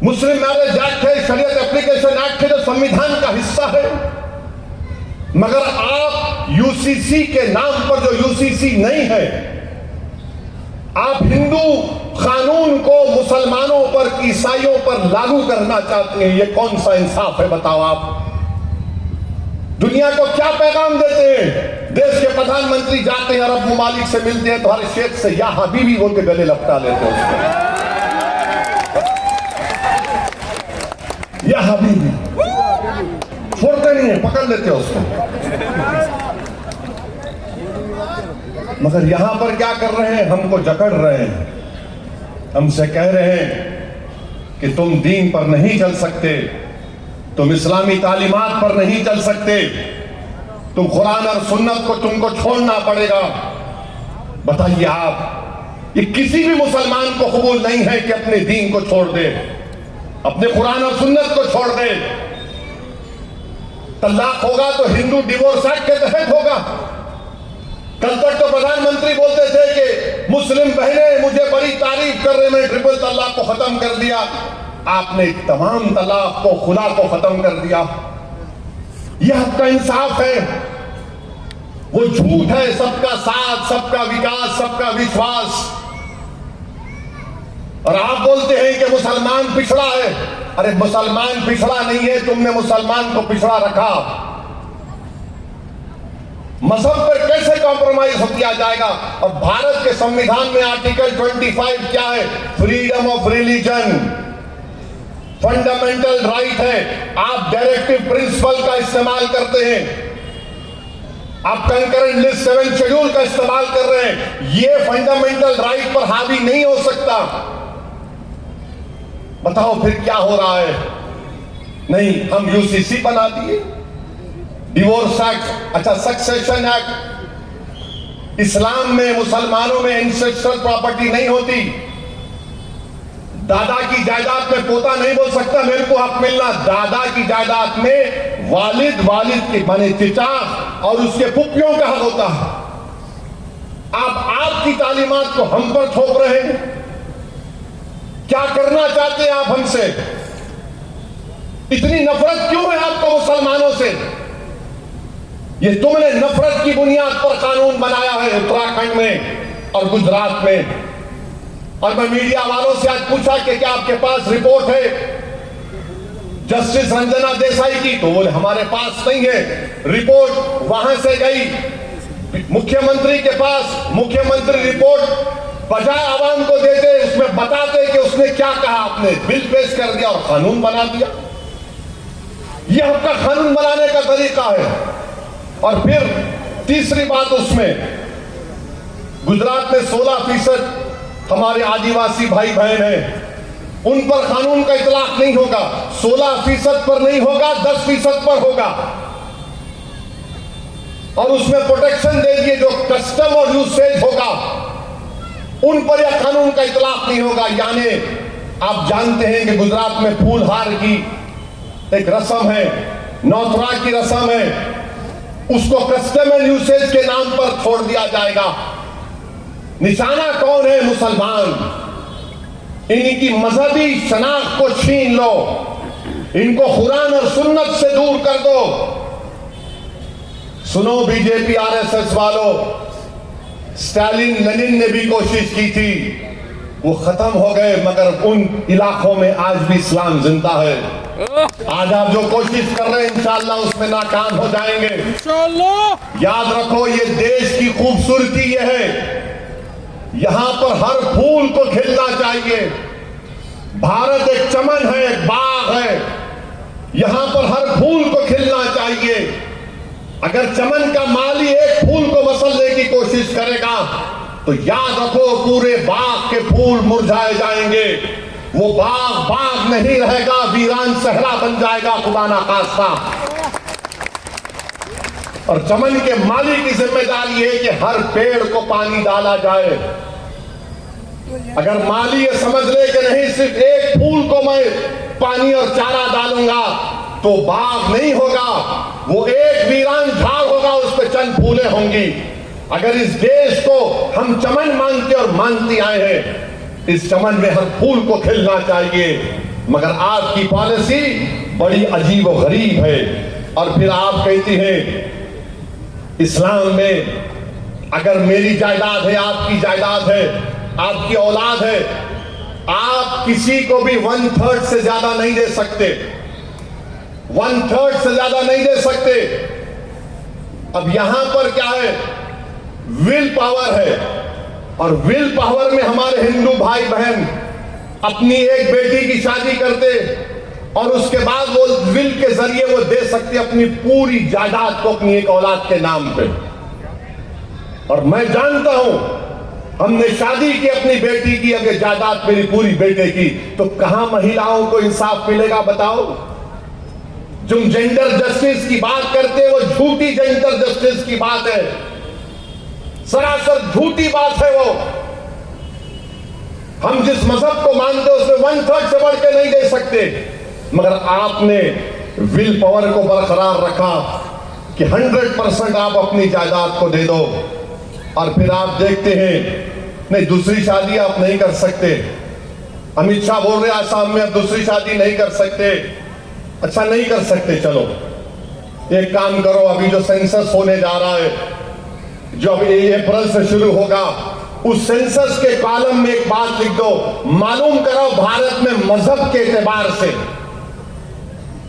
मुस्लिम मैरिज एक्ट है, शरीयत एप्लीकेशन एक्ट है, जो संविधान का हिस्सा है। मगर आप यूसीसी के नाम पर, जो यूसीसी नहीं है, आप हिंदू कानून को मुसलमानों पर, ईसाइयों पर लागू करना चाहते हैं। ये कौन सा इंसाफ है बताओ? आप दुनिया को क्या पैगाम देते हैं? देश के प्रधानमंत्री जाते हैं, अरब ममालिक से मिलते हैं तो हर शेख से या हबीबी बोल के गले लपटा लेते हैं उसको। या हबीबी छोड़ते नहीं है, पकड़ लेते हैं उसको। मगर यहां पर क्या कर रहे हैं? हमको जकड़ रहे हैं, हमसे कह रहे हैं कि तुम दीन पर नहीं चल सकते, तुम इस्लामी तालीमात पर नहीं चल सकते, तुम कुरान और सुन्नत को तुमको छोड़ना पड़ेगा। बताइए आप, ये किसी भी मुसलमान को कबूल नहीं है कि अपने दीन को छोड़ दे, अपने कुरान और सुन्नत को छोड़ दे। तलाक होगा तो हिंदू डिवोर्स एक्ट के तहत होगा। कल तक तो प्रधानमंत्री बोलते थे कि मुस्लिम बहनें मुझे बड़ी तारीफ कर रहे, मैं ट्रिपल तलाक को खत्म कर दिया। आपने तमाम तलाक को, खुला को खत्म कर दिया। यह आपका इंसाफ है? वो झूठ है, सबका साथ, सबका विकास, सबका विश्वास। और आप बोलते हैं कि मुसलमान पिछड़ा है। अरे मुसलमान पिछड़ा नहीं है, तुमने मुसलमान को पिछड़ा रखा। मजहब पर कैसे कॉम्प्रोमाइज हो किया जाएगा? और भारत के संविधान में आर्टिकल 25 क्या है? Freedom of religion, fundamental right है। आप डायरेक्टिव प्रिंसिपल का इस्तेमाल करते हैं, आप कंकरेंट लिस्ट 7 शेड्यूल का इस्तेमाल कर रहे हैं। ये फंडामेंटल राइट पर हावी नहीं हो सकता। बताओ फिर क्या हो रहा है? नहीं, हम यूसीसी बना दिए, डिवोर्स एक्ट, अच्छा सक्सेशन एक्ट। इस्लाम में, मुसलमानों में एंसेस्ट्रल प्रॉपर्टी नहीं होती। दादा की जायदाद में पोता नहीं बोल सकता मेरे को हक मिलना। दादा की जायदाद में वालिद के माने चिचा और उसके पुप्पियों का हक होता है। आप आपकी तालीमात को हम पर थोप रहे हैं। क्या करना चाहते हैं आप हमसे? इतनी नफरत क्यों है आपको मुसलमानों से? ये तुमने नफरत की बुनियाद पर कानून बनाया है उत्तराखंड में और गुजरात में। और मैं मीडिया वालों से आज पूछा कि क्या आपके पास रिपोर्ट है जस्टिस रंजना देसाई की, तो बोले हमारे पास नहीं है। रिपोर्ट वहां से गई मुख्यमंत्री के पास, मुख्यमंत्री रिपोर्ट बजाय आवाम को देते उसमें बताते कि उसने क्या कहा। आपने बिल पेश कर दिया और कानून बना दिया। यह आपका कानून बनाने का तरीका है। और फिर तीसरी बात, उसमें गुजरात में 16% हमारे आदिवासी भाई बहन हैं, उन पर कानून का इतलाक नहीं होगा। 16% पर नहीं होगा, 10% पर होगा। और उसमें प्रोटेक्शन दे दिए, जो कस्टम और यूसेज होगा उन पर यह कानून का इतलाक नहीं होगा। यानी आप जानते हैं कि गुजरात में फूलहार की एक रस्म है, नौतरा की रस्म है, उसको कस्टम एंड यूसेज के नाम पर छोड़ दिया जाएगा। निशाना कौन है? मुसलमान। इनकी मजहबी शनाख्त को छीन लो, इनको कुरान और सुन्नत से दूर कर दो। सुनो बीजेपी आरएसएस वालों, स्टालिन लेनिन ने भी कोशिश की थी, वो खत्म हो गए, मगर उन इलाकों में आज भी इस्लाम जिंदा है। आज आप जो कोशिश कर रहे हैं इंशाअल्लाह उसमें नाकाम हो जाएंगे। इंशाअल्लाह याद रखो, ये देश की खूबसूरती ये है, यहां पर हर फूल को खिलना चाहिए। भारत एक चमन है, एक बाग है, यहां पर हर फूल को खिलना चाहिए। अगर चमन का माली एक फूल को मसलने की कोशिश करेगा तो याद रखो पूरे बाग के फूल मुरझाए जाएंगे। वो बाग नहीं रहेगा, वीरान सहरा बन जाएगा खुदा ना खास्ता। और चमन के माली की जिम्मेदारी है कि हर पेड़ को पानी डाला जाए। अगर माली ये समझ ले कि नहीं सिर्फ एक फूल को मैं पानी और चारा डालूंगा तो बाग नहीं होगा, वो एक वीरान झाड़ होगा, उस पर चंद फूलें होंगी। अगर इस देश को हम चमन मानते और मानते आए हैं, इस चमन में हर फूल को खिलना चाहिए। मगर आपकी पॉलिसी बड़ी अजीब और गरीब है। और फिर आप कहती हैं इस्लाम में अगर मेरी जायदाद है, आपकी जायदाद है, आपकी औलाद है, आप किसी को भी 1/3 से ज्यादा नहीं दे सकते, 1/3 से ज्यादा नहीं दे सकते। अब यहां पर क्या है? विल पावर है। और विल पावर में हमारे हिंदू भाई बहन अपनी एक बेटी की शादी करते और उसके बाद वो विल के जरिए वो दे सकते अपनी पूरी जायदाद को अपनी एक औलाद के नाम पे। और मैं जानता हूं, हमने शादी की अपनी बेटी की, अगर जायदाद मेरी पूरी बेटे की, तो कहां महिलाओं को इंसाफ मिलेगा बताओ? जो जेंडर जस्टिस की बात करते हैं वो झूठी जेंडर जस्टिस की बात है, सरासर झूठी बात है वो। हम जिस मजहब को मानते हैं उसमें 1/3 से बढ़ के नहीं दे सकते। मगर आपने विल पावर को बरकरार रखा कि 100% आप अपनी जायदाद को दे दो। और फिर आप देखते हैं नहीं, दूसरी शादी आप नहीं कर सकते। अमित शाह बोल रहे आसाम में अब दूसरी शादी नहीं कर सकते। अच्छा नहीं कर सकते, चलो एक काम करो, अभी जो सेंसस होने जा रहा है, जो अभी अप्रैल से शुरू होगा, उस सेंसस के कॉलम में एक बात लिख दो, मालूम कराओ भारत में मजहब के एतबार से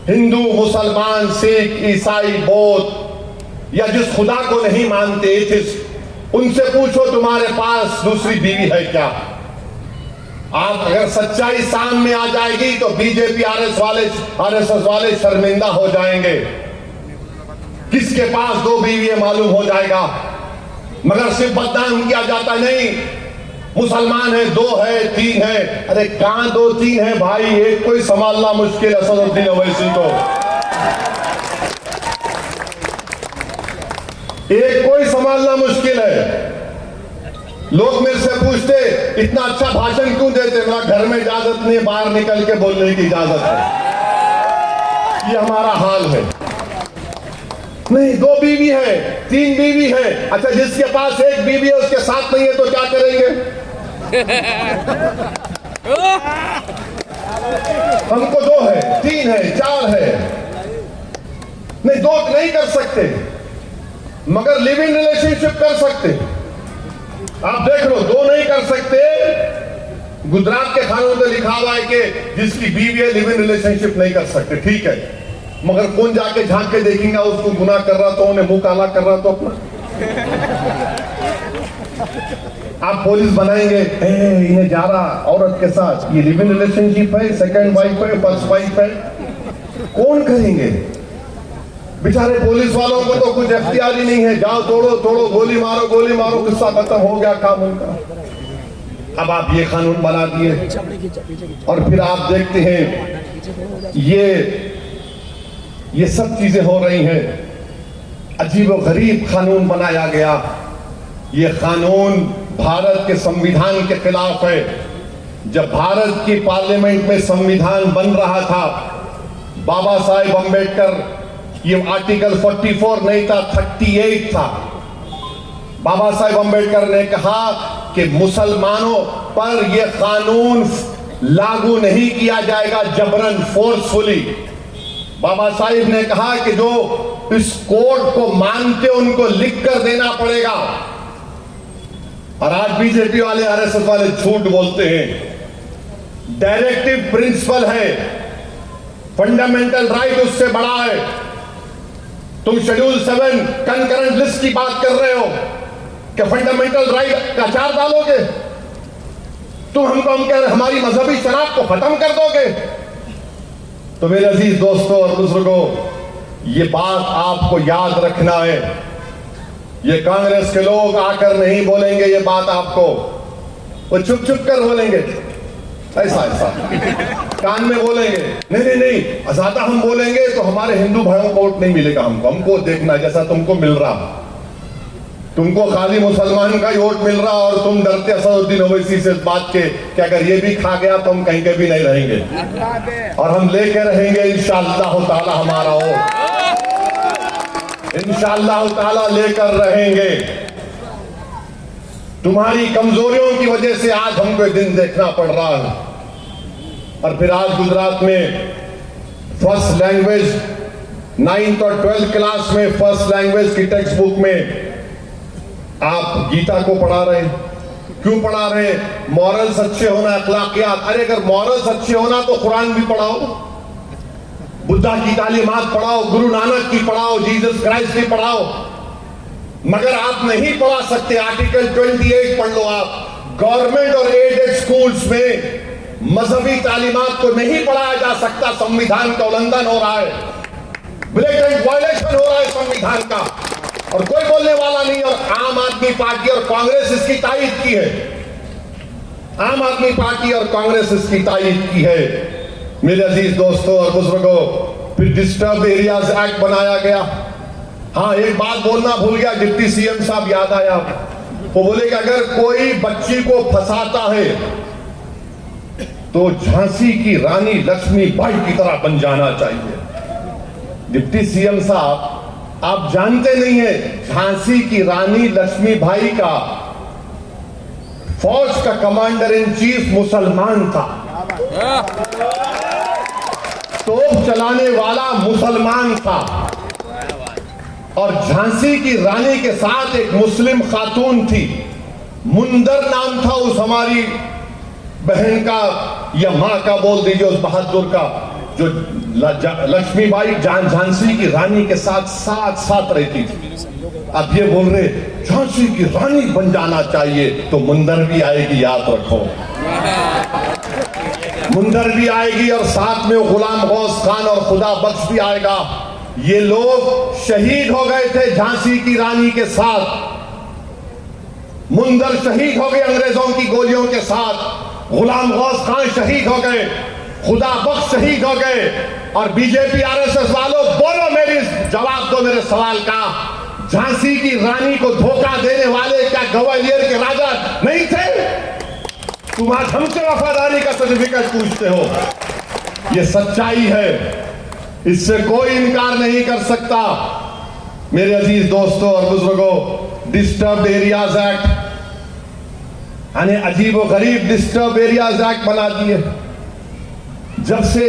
हिंदू, मुसलमान, सिख, ईसाई, बौद्ध या जिस खुदा को नहीं मानते एथिस्ट, उनसे पूछो तुम्हारे पास दूसरी बीवी है क्या? आप अगर सच्चाई सामने आ जाएगी तो बीजेपी आरएसएस वाले शर्मिंदा हो जाएंगे। किसके पास 2 बीवी है मालूम हो जाएगा, मगर सिर्फ बदनाम किया जाता नहीं। मुसलमान है 2 है 3 है, अरे कहां 2-3 है भाई, एक कोई संभालना मुश्किल है असदुद्दीन ओवैसी को, एक कोई संभालना मुश्किल है। लोग मेरे से पूछते इतना अच्छा भाषण क्यों देते, मेरा घर में इजाजत नहीं, बाहर निकल के बोलने की इजाजत है। ये हमारा हाल है। नहीं 2 बीवी है 3 बीवी है, अच्छा जिसके पास 1 बीवी है उसके साथ नहीं है तो क्या करेंगे? हमको 2 है 3 है 4 है, नहीं 2 नहीं कर सकते, मगर लिव इन रिलेशनशिप कर सकते। आप देख लो 2 नहीं कर सकते। गुजरात के कानून में लिखा हुआ है कि जिसकी बीवी है लिव इन रिलेशनशिप नहीं कर सकते, ठीक है, मगर कौन जाके झांक के देखेंगे उसको गुनाह कर रहा तो उन्हें मुंह काला कर रहा तो अपना। आप पुलिस बनाएंगे इन्हें जा रहा औरत के साथ, ये लिव इन रिलेशनशिप है, सेकंड वाइफ है, फर्स्ट वाइफ है, कौन करेंगे? बेचारे पुलिस वालों को तो कुछ एख्तियार ही नहीं है, जाओ तोड़ो गोली मारो, किस्सा खत्म हो गया काम उनका। अब आप ये कानून बना दिए और फिर आप देखते हैं ये सब चीजें हो रही हैं। अजीब और गरीब कानून बनाया गया। ये कानून भारत के संविधान के खिलाफ है। जब भारत की पार्लियामेंट में संविधान बन रहा था, बाबा साहेब अंबेडकर, ये आर्टिकल 44 नहीं था 38 था, बाबा साहेब अंबेडकर ने कहा कि मुसलमानों पर यह कानून लागू नहीं किया जाएगा जबरन, फोर्सफुली। बाबा साहिब ने कहा कि जो इस कोड को मानते उनको लिख कर देना पड़ेगा। और आज बीजेपी वाले आरएसएस वाले झूठ बोलते हैं। डायरेक्टिव प्रिंसिपल है, फंडामेंटल राइट उससे बड़ा है। तुम शेड्यूल 7 कंकरेंट लिस्ट की बात कर रहे हो कि फंडामेंटल राइट का 4 डालोगे? तुम हम कह रहे हमारी मजहबी शनाख्त को खत्म कर दोगे? तो मेरे अजीज दोस्तों और बुजुर्गों, ये बात आपको याद रखना है। ये कांग्रेस के लोग आकर नहीं बोलेंगे ये बात आपको, वो चुप कर बोलेंगे, ऐसा कान में बोलेंगे। नहीं, ज्यादा हम बोलेंगे तो हमारे हिंदू भाइयों को वोट नहीं मिलेगा। हमको देखना जैसा तुमको मिल रहा, तुमको खाली मुसलमान का ही वोट मिल रहा और तुम डरते असदुद्दीन ओवैसी से इस बात के कि अगर ये भी खा गया तो हम कहीं के भी नहीं रहेंगे, और हम लेके रहेंगे इंशाअल्लाह ताला हमारा वोट, इंशाअल्लाह ताला लेकर रहेंगे। तुम्हारी कमजोरियों की वजह से आज हमको दिन देखना पड़ रहा है। और फिर आज गुजरात में फर्स्ट लैंग्वेज 9th और 12th क्लास में फर्स्ट लैंग्वेज की टेक्स्ट बुक में आप गीता को पढ़ा रहे हैं। क्यों पढ़ा रहे हैं? मॉरल्स अच्छे होना, अखलाकियात। अरे अगर मॉरल्स अच्छे होना तो कुरान भी पढ़ाओ, बुद्धा की तालीमात पढ़ाओ, गुरु नानक की पढ़ाओ, जीसस क्राइस्ट की पढ़ाओ। मगर आप नहीं पढ़ा सकते। आर्टिकल 28 पढ़ लो आप। गवर्नमेंट और एडेड स्कूल्स में मजहबी तालीमात को नहीं पढ़ाया जा सकता। संविधान का उल्लंघन हो रहा है, ब्लैटेंट वायलेशन हो रहा है संविधान का, और कोई बोलने वाला नहीं। और आम आदमी पार्टी और कांग्रेस इसकी तायीद की है। आम आदमी पार्टी और कांग्रेस इसकी तायीद की है। मेरे अजीज दोस्तों और बुजुर्गों, फिर डिस्टर्ब एरियाज एक्ट बनाया गया। हाँ, एक बात बोलना भूल गया, डिप्टी सीएम साहब याद आया। वो बोले कि अगर कोई बच्ची को फंसाता है तो झांसी की रानी लक्ष्मीबाई की तरह बन जाना चाहिए। डिप्टी सीएम साहब, आप जानते नहीं है झांसी की रानी लक्ष्मीबाई का फौज का कमांडर इन चीफ मुसलमान था, तोप चलाने वाला मुसलमान था, और झांसी की रानी के साथ एक मुस्लिम खातून थी। मुंदर नाम था उस हमारी बहन का, या मां का बोल दीजिए, उस बहादुर का, जो लक्ष्मीबाई झांसी की रानी के साथ साथ रहती थी। अब ये बोल रहे झांसी की रानी बन जाना चाहिए, तो मुंदर भी आएगी, याद रखो। मुंदर भी आएगी और साथ में गुलाम गौस खान और खुदा बख्श भी आएगा। ये लोग शहीद हो गए थे झांसी की रानी के साथ। मुंदर शहीद हो गए अंग्रेजों की गोलियों के साथ, गुलाम गौस खान शहीद हो गए, खुदा बख्श शहीद हो गए। और बीजेपी आरएसएस वालों, बोलो, मेरी जवाब दो मेरे सवाल का। झांसी की रानी को धोखा देने वाले क्या ग्वालियर के राजा नहीं थे? तुम आज हमसे वफादारी का सर्टिफिकेट पूछते हो। ये सच्चाई है, इससे कोई इनकार नहीं कर सकता। मेरे अजीज दोस्तों और बुजुर्गों, डिस्टर्ब एरियाज एक्ट, यानी अजीब गरीब डिस्टर्ब एरियाज एक्ट बना दिए। जब से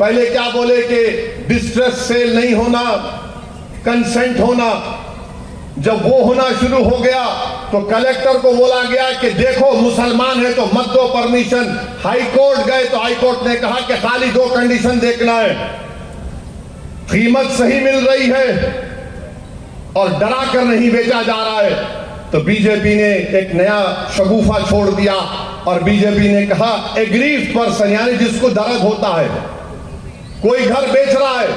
पहले क्या बोले कि डिस्ट्रेस सेल नहीं होना, कंसेंट होना, जब वो होना शुरू हो गया तो कलेक्टर को बोला गया कि देखो मुसलमान है तो मत दो परमिशन। हाई कोर्ट गए तो हाई कोर्ट ने कहा कि खाली 2 कंडीशन देखना है, कीमत सही मिल रही है और डरा कर नहीं बेचा जा रहा है। तो बीजेपी ने एक नया शगुफा छोड़ दिया और बीजेपी ने कहा एग्रीव्ड पर्सन, यानी जिसको दर्द होता है, कोई घर बेच रहा है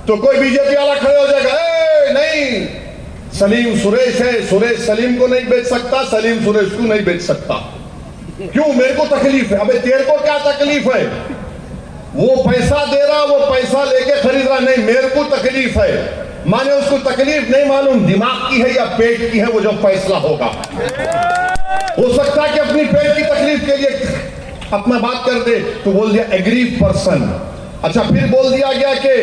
तो कोई बीजेपी वाला खड़े हो जाएगा, ए नहीं, सलीम सुरेश है, सुरेश सलीम को नहीं बेच सकता, सलीम सुरेश को नहीं बेच सकता। क्यों? मेरे को तकलीफ है। अबे तेरे को क्या तकलीफ है? वो पैसा दे रहा, वो पैसा लेके खरीद रहा, नहीं मेरे को तकलीफ है। माने उसको तकलीफ नहीं मालूम दिमाग की है या पेट की है, वो जो फैसला होगा। हो सकता है कि अपनी पेट की तकलीफ के लिए अपना बात कर दे, तो बोल दिया एग्रीव्ड पर्सन। अच्छा, फिर बोल दिया गया कि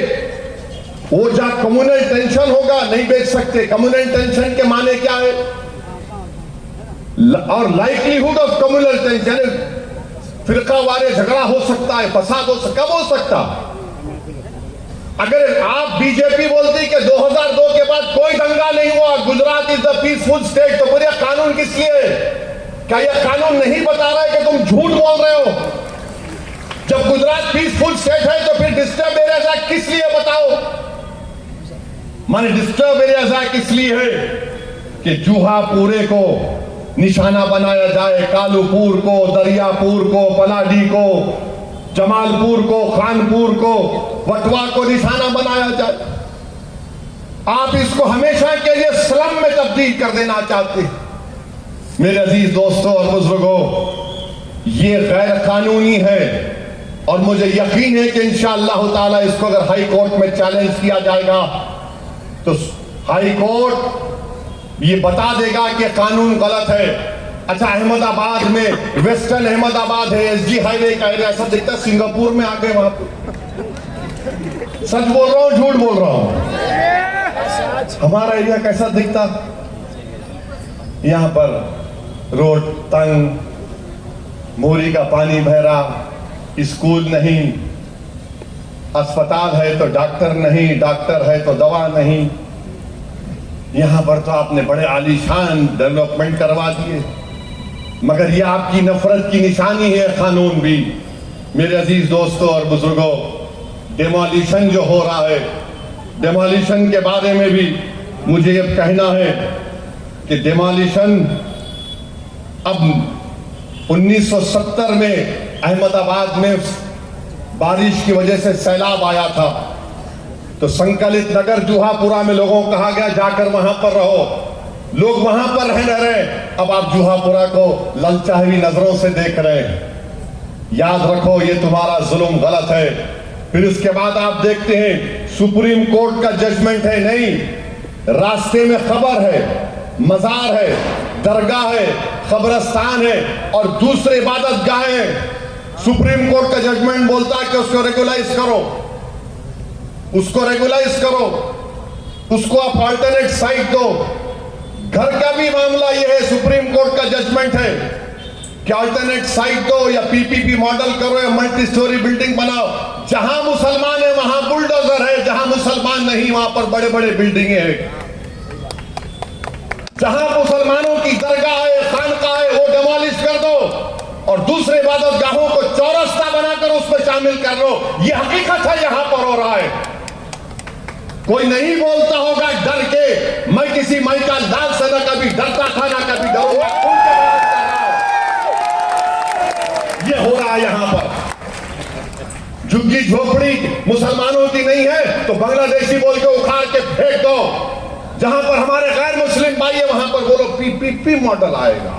वो जहां कम्युनल टेंशन होगा नहीं बेच सकते। कम्युनल टेंशन के माने क्या है? और लाइवलीहुड ऑफ कम्युनल टेंशन, फिरका वारे झगड़ा हो सकता है, फसाद हो सकता, कब हो सकता? अगर आप बीजेपी बोलती कि 2002 के बाद कोई दंगा नहीं हुआ, Gujarat is the peaceful state, तो फिर यह कानून किस लिए? क्या यह कानून नहीं बता रहा है कि तुम झूठ बोल रहे हो? जब गुजरात पीसफुल स्टेट है तो फिर डिस्टर्ब एरियाज एक्ट किस लिए बताओ? माने डिस्टर्ब एरियाज एक्ट इसलिए है कि जूहापुरे को निशाना बनाया जाए, कालूपुर को, दरियापुर को, पलाडी को, जमालपुर को, खानपुर को, वटवा को निशाना बनाया जाए। आप इसको हमेशा के लिए स्लम में तब्दील कर देना चाहते हैं। मेरे अजीज दोस्तों और बुजुर्गों, ये गैर कानूनी है और मुझे यकीन है कि इंशाअल्लाह ताला इसको अगर हाई कोर्ट में चैलेंज किया जाएगा तो हाई कोर्ट ये बता देगा कि कानून गलत है। अच्छा, अहमदाबाद में, वेस्टर्न अहमदाबाद है, एसजी हाईवे का एरिया, ऐसा दिखता है सिंगापुर में आ गए वहां पे। सच बोल रहा हूं, झूठ बोल रहा हूं? हमारा एरिया कैसा दिखता? यहां पर रोड तंग, मोरी का पानी बह रहा, स्कूल नहीं, अस्पताल है तो डॉक्टर नहीं, डॉक्टर है तो दवा नहीं। यहां पर तो आपने बड़े आलीशान डेवलपमेंट करवा दिए, मगर ये आपकी नफरत की निशानी है कानून भी। मेरे अजीज दोस्तों और बुजुर्गों, डेमोलिशन जो हो रहा है, डेमोलिशन के बारे में भी मुझे ये कहना है कि डेमोलिशन अब 1970 में अहमदाबाद में बारिश की वजह से सैलाब आया था तो संकलित नगर जूहापुरा में लोगों को कहा गया जाकर वहां पर रहो। लोग वहां पर रह रहे, अब आप जूहापुरा को ललचावी नजरों से देख रहे हैं। याद रखो, ये तुम्हारा जुल्म गलत है। फिर उसके बाद आप देखते हैं सुप्रीम कोर्ट का जजमेंट है, नहीं, रास्ते में खबर है, मजार है, दरगाह है, कब्रस्तान है और दूसरे इबादत गाह है। सुप्रीम कोर्ट का जजमेंट बोलता है कि उसको रेगुलाइज करो, उसको रेगुलाइज करो, उसको आप अल्टरनेट साइट दो। घर का भी मामला यह है, सुप्रीम कोर्ट का जजमेंट है कि अल्टरनेट साइट दो या पीपीपी मॉडल करो या मल्टी स्टोरी बिल्डिंग बनाओ। जहां मुसलमान है वहां बुलडोजर है, जहां मुसलमान नहीं वहां पर बड़े बड़े बिल्डिंगें हैं। जहां मुसलमानों की दरगाह है, खानकाह है, वो डिमोलिश कर दो और दूसरे इबादत गाहों को चौरस्ता बनाकर उसमें शामिल कर लो। ये हकीकत है, यहां पर हो रहा है। कोई नहीं बोलता होगा डर के, मैं किसी माई का लाल से न कभी डरता था ना कभी डरूंगा, ये हो रहा है यहां पर। झुग्गी झोपड़ी मुसलमानों की नहीं है तो बांग्लादेशी बोल के उखाड़ के फेंक दो। जहां पर हमारे गैर मुस्लिम भाई है वहां पर बोलो पीपीपी मॉडल आएगा।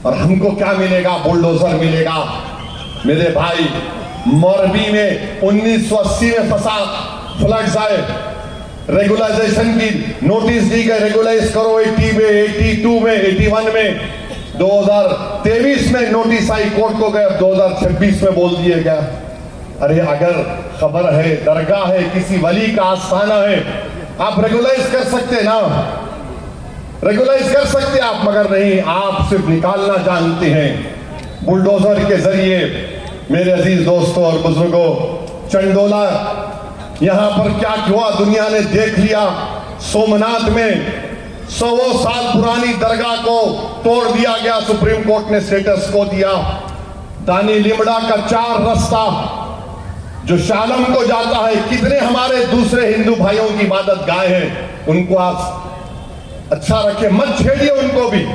और हमको क्या मिलेगा? बुलडोजर मिलेगा। मेरे भाई, मोरबी में 1980 में फसाद फ्लड्स आए, रेगुलाइजेशन की नोटिस दी गई, रेगुलाइज करो 80 में, 82 में, 81 में। 2023 में नोटिस आई कोर्ट को गए, 2026 में बोल दिया गया। अरे अगर खबर है, दरगाह है, किसी वली का आस्थाना है, आप रेगुलाइज कर सकते ना, रेगुलाइज कर सकते आप, मगर नहीं, आप सिर्फ निकालना जानते हैं बुलडोजर के जरिए। मेरे अजीज दोस्तों और बुजुर्गों, चंडोला यहां पर क्या हुआ दुनिया ने देख लिया। सोमनाथ में 100 साल पुरानी दरगाह को तोड़ दिया गया, सुप्रीम कोर्ट ने स्टेटस को दिया। दानी लिमड़ा का 4 रास्ता जो शालम को जाता है, कितने हमारे दूसरे हिंदू भाइयों की इबादत गाह हैं, उनको आप अच्छा रखे, मत छेड़िए उनको भी।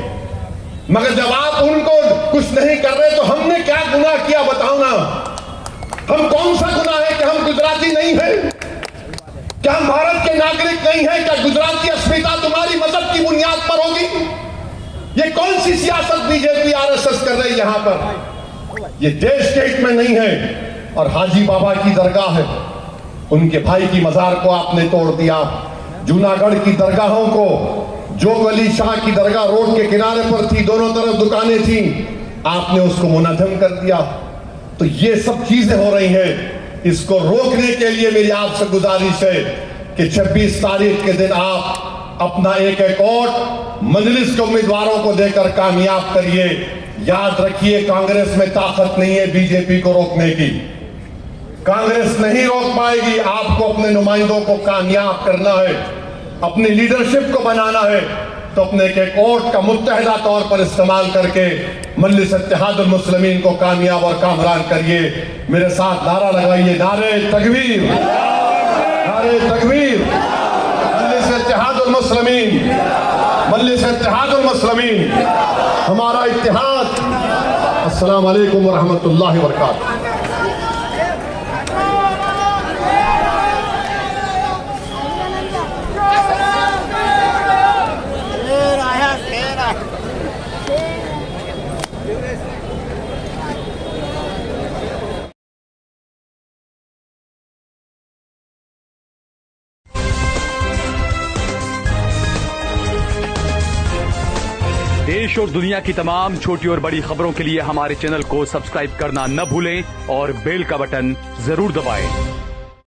मगर जब आप उनको कुछ नहीं कर रहे तो हमने क्या गुनाह किया बताओ ना? हम कौन सा गुनाह है कि हम गुजराती नहीं हैं? क्या हम भारत के नागरिक नहीं हैं? क्या गुजराती अस्मिता तुम्हारी मजहब की बुनियाद पर होगी? ये कौन सी सियासत बीजेपी आरएसएस कर रही है यहां पर? ये देश के हित में नहीं है। और हाजी बाबा की दरगाह है, उनके भाई की मजार को आपने तोड़ दिया। जूनागढ़ की दरगाहों को, जोग अली शाह की दरगाह रोड के किनारे पर थी, दोनों तरफ दुकानें थी, आपने उसको मुनहदम कर दिया। तो ये सब चीजें हो रही हैं। इसको रोकने के लिए मेरी आपसे गुजारिश है कि 26 तारीख के दिन आप अपना एक वोट मजलिस के उम्मीदवारों को देकर कामयाब करिए। याद रखिए, कांग्रेस में ताकत नहीं है बीजेपी को रोकने की। कांग्रेस नहीं रोक पाएगी। आपको अपने नुमाइंदों को कामयाब करना है, अपनी लीडरशिप को बनाना है, तो अपने एक वोट का मुत्तहदा तौर पर इस्तेमाल करके मजलिस इत्तेहादुल मुस्लिमीन को कामयाब और कामरान करिए। मेरे साथ नारा लगाइए, नारे तकबीर, नारे तकबीर, मजलिस इत्तेहादुल मुस्लिमीन, मजलिस इत्तेहादुल मुस्लिमीन, हमारा इत्तेहाद। अस्सलाम वालेकुम व रहमतुल्लाहि व बरकातहू। देश और दुनिया की तमाम छोटी और बड़ी खबरों के लिए हमारे चैनल को सब्सक्राइब करना न भूलें और बेल का बटन जरूर दबाएं।